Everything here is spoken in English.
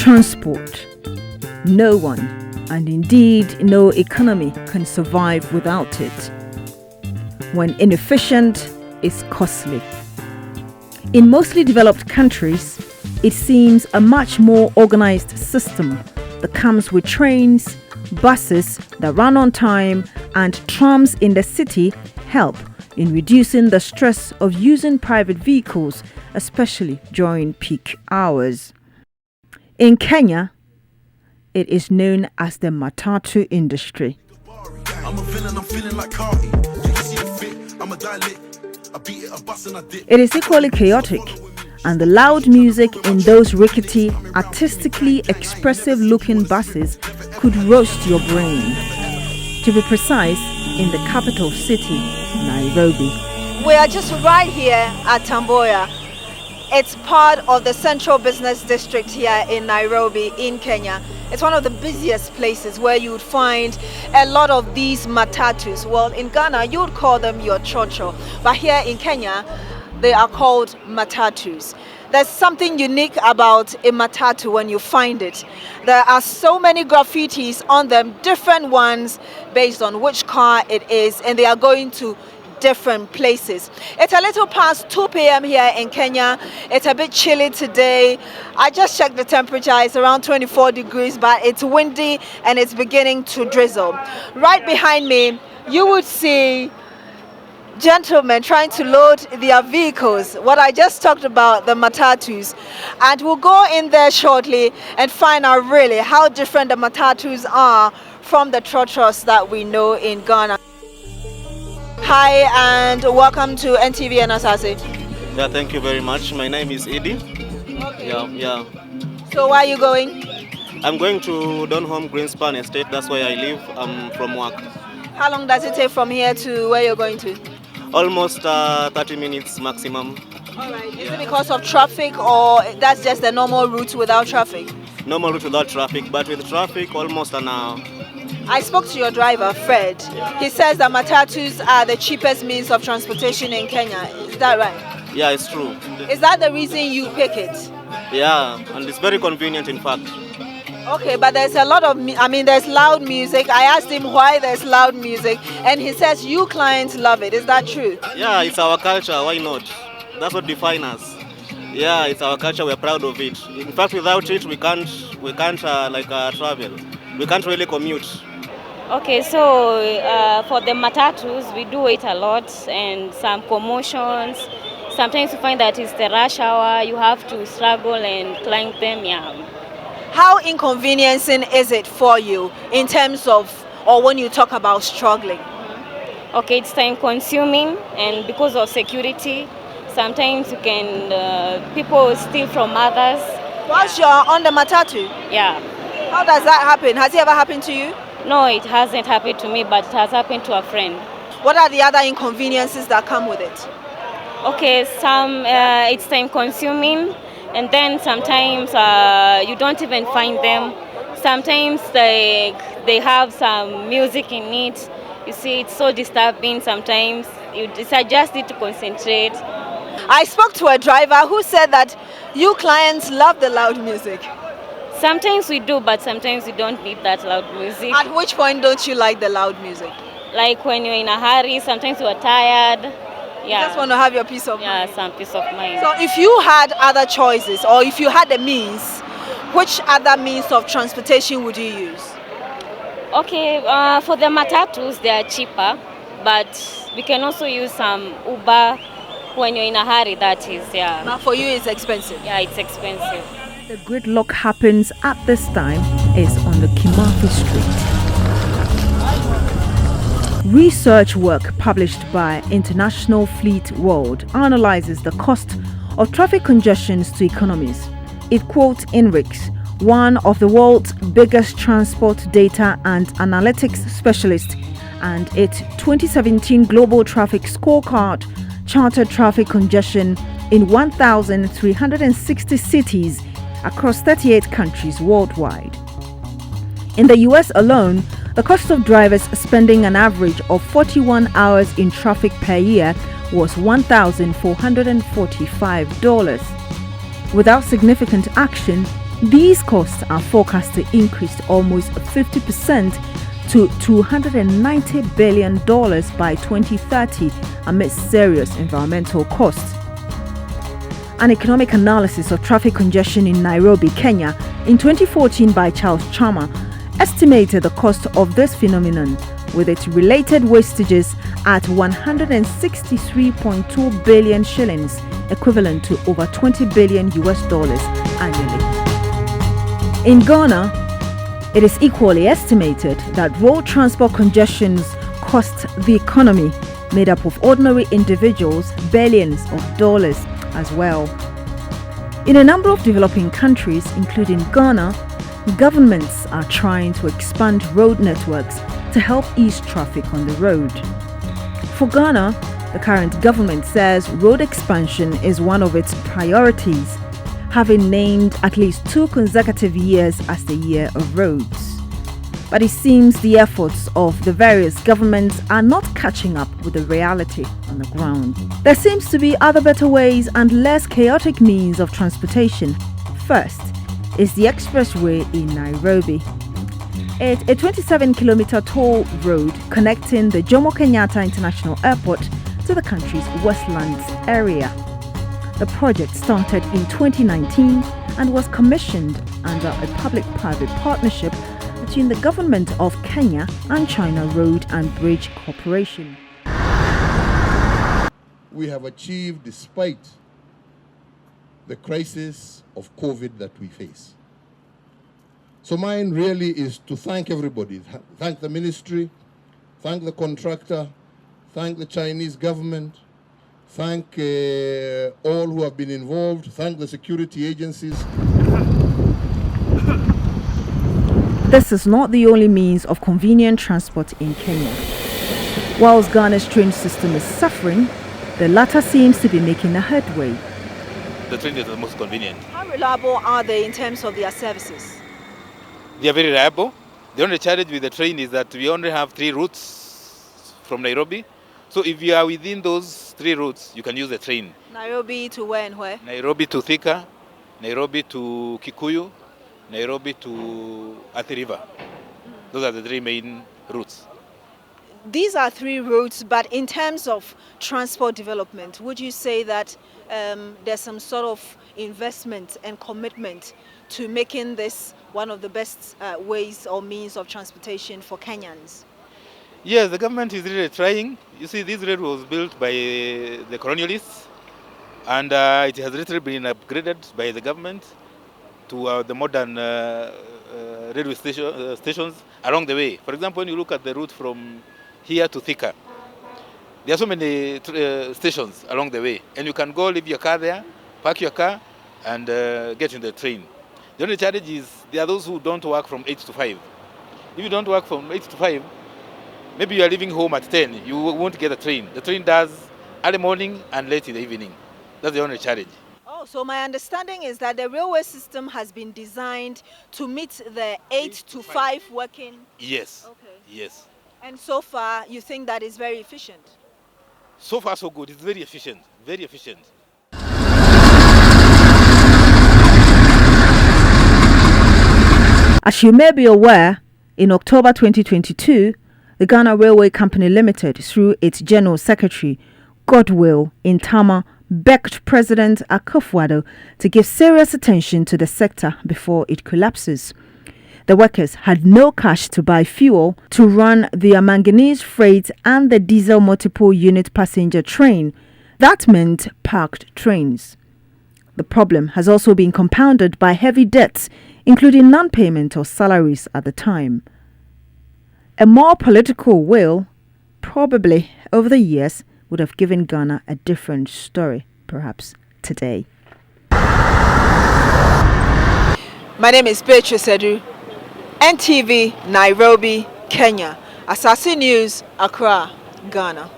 Transport. No one, and indeed no economy, can survive without it. When inefficient, it's costly. In mostly developed countries, it seems a much more organized system that comes with trains, buses that run on time, and trams in the city help in reducing the stress of using private vehicles, especially during peak hours. In Kenya, it is known as the matatu industry. It is equally chaotic, and the loud music in those rickety, artistically expressive looking buses could roast your brain. To be precise, in the capital city, Nairobi. We are just right here at Tamboya. It's part of the central business district here in Nairobi, in Kenya. It's one of the busiest places where you would find a lot of these matatus. Well, in Ghana, you would call them your trotro, but here in Kenya, they are called matatus. There's something unique about a matatu when you find it. There are so many graffitis on them, different ones based on which car it is, and they are going to different places. It's a little past 2 p.m. here in Kenya. It's a bit chilly today. I just checked the temperature. It's around 24 degrees, but it's windy and it's beginning to drizzle. Right behind me, you would see gentlemen trying to load their vehicles, what I just talked about, the matatus. And we'll go in there shortly and find out really how different the matatus are from the trotros that we know in Ghana. Hi and welcome to NTV and Asase. Yeah, thank you very much. My name is Eddie. Okay. Yeah. So where are you going? I'm going to Donholm Greenspan Estate. That's where I live. I'm from work. How long does it take from here to where you're going to? Almost 30 minutes maximum. All right. Is it because of traffic or that's just the normal route without traffic? Normal route without traffic, but with traffic, almost an hour. I spoke to your driver, Fred. He says that matatus are the cheapest means of transportation in Kenya. Is that right? Yeah, it's true. Is that the reason you pick it? Yeah, and it's very convenient in fact. Okay, but there's a lot of, there's loud music. I asked him why there's loud music, and he says you clients love it. Is that true? Yeah, it's our culture. Why not? That's what defines us. Yeah, it's our culture. We're proud of it. In fact, without it, we can't travel. We can't really commute. Okay, so for the matatus, we do it a lot, and some commotions. Sometimes you find that it's the rush hour, you have to struggle and climb them, yeah. How inconveniencing is it for you in terms of, or when you talk about struggling? Okay, it's time consuming, and because of security, sometimes you can, people steal from others. Whilst you're on the matatu? Yeah. How does that happen? Has it ever happened to you? No, it hasn't happened to me, but it has happened to a friend. What are the other inconveniences that come with it? Okay, it's time consuming, and then sometimes you don't even find them. Sometimes they have some music in it. You see, it's so disturbing sometimes. You just need to concentrate. I spoke to a driver who said that you clients love the loud music. Sometimes we do, but sometimes we don't need that loud music. At which point don't you like the loud music? Like when you're in a hurry, sometimes you are tired. Yeah. You just want to have your peace of mind. Yeah, some peace of mind. So if you had other choices, or if you had the means, which other means of transportation would you use? Okay, for the matatus, they are cheaper, but we can also use some Uber when you're in a hurry, that is, yeah. But for you, it's expensive. Yeah, it's expensive. The gridlock happens at this time is on the Kimathi Street. Research work published by International Fleet World analyzes the cost of traffic congestions to economies. It quotes INRIX, one of the world's biggest transport data and analytics specialists, and its 2017 Global Traffic Scorecard charted traffic congestion in 1,360 cities across 38 countries worldwide. In the US alone, the cost of drivers spending an average of 41 hours in traffic per year was $1,445. Without significant action, These costs are forecast to increase to almost 50% to $290 billion by 2030 amidst serious environmental costs. An economic analysis of traffic congestion in Nairobi, Kenya in 2014 by Charles Chama estimated the cost of this phenomenon with its related wastages at 163.2 billion shillings, equivalent to over $20 billion annually. In Ghana, it is equally estimated that road transport congestions cost the economy, made up of ordinary individuals, billions of dollars as well. In a number of developing countries, including Ghana, governments are trying to expand road networks to help ease traffic on the road. For Ghana, the current government says road expansion is one of its priorities, having named at least 2 consecutive years as the year of roads. But it seems the efforts of the various governments are not catching up with the reality on the ground. There seems to be other better ways and less chaotic means of transportation. First is the expressway in Nairobi. It's a 27-kilometer toll road connecting the Jomo Kenyatta International Airport to the country's Westlands area. The project started in 2019 and was commissioned under a public-private partnership between the government of Kenya and China Road and Bridge Corporation. We have achieved despite the crisis of COVID that we face. So mine really is to thank everybody, thank the ministry, thank the contractor, thank the Chinese government, thank all who have been involved, thank the security agencies. This is not the only means of convenient transport in Kenya. Whilst Ghana's train system is suffering, the latter seems to be making a headway. The train is the most convenient. How reliable are they in terms of their services? They are very reliable. The only challenge with the train is that we only have 3 routes from Nairobi. So if you are within those 3 routes, you can use the train. Nairobi to where and where? Nairobi to Thika, Nairobi to Kikuyu, Nairobi to Athi River. Those are the 3 main routes. These are 3 routes, but in terms of transport development, would you say that there's some sort of investment and commitment to making this one of the best ways or means of transportation for Kenyans? Yes, the government is really trying. You see, this road was built by the colonialists, and it has literally been upgraded by the government to the modern railway stations along the way. For example, when you look at the route from here to Thika, there are so many stations along the way, and you can go leave your car there, park your car, and get in the train. The only challenge is there are those who don't work from 8 to 5. If you don't work from 8 to 5, maybe you are leaving home at 10, you won't get a train. The train does early morning and late in the evening. That's the only challenge. Oh, so my understanding is that the railway system has been designed to meet the 8 to 5 working. Yes. Okay. Yes. And so far, you think that is very efficient? So far, so good. It's very efficient. Very efficient. As you may be aware, in October 2022, the Ghana Railway Company Limited, through its General Secretary, Godwill Intama, begged President Akufo-Addo to give serious attention to the sector before it collapses. The workers had no cash to buy fuel to run the manganese freight and the diesel multiple unit passenger train. That meant parked trains. The problem has also been compounded by heavy debts, including non-payment of salaries at the time. A more political will, probably over the years, would have given Ghana a different story, perhaps today. My name is Beatrice Edu, NTV, Nairobi, Kenya. Asasi News, Accra, Ghana.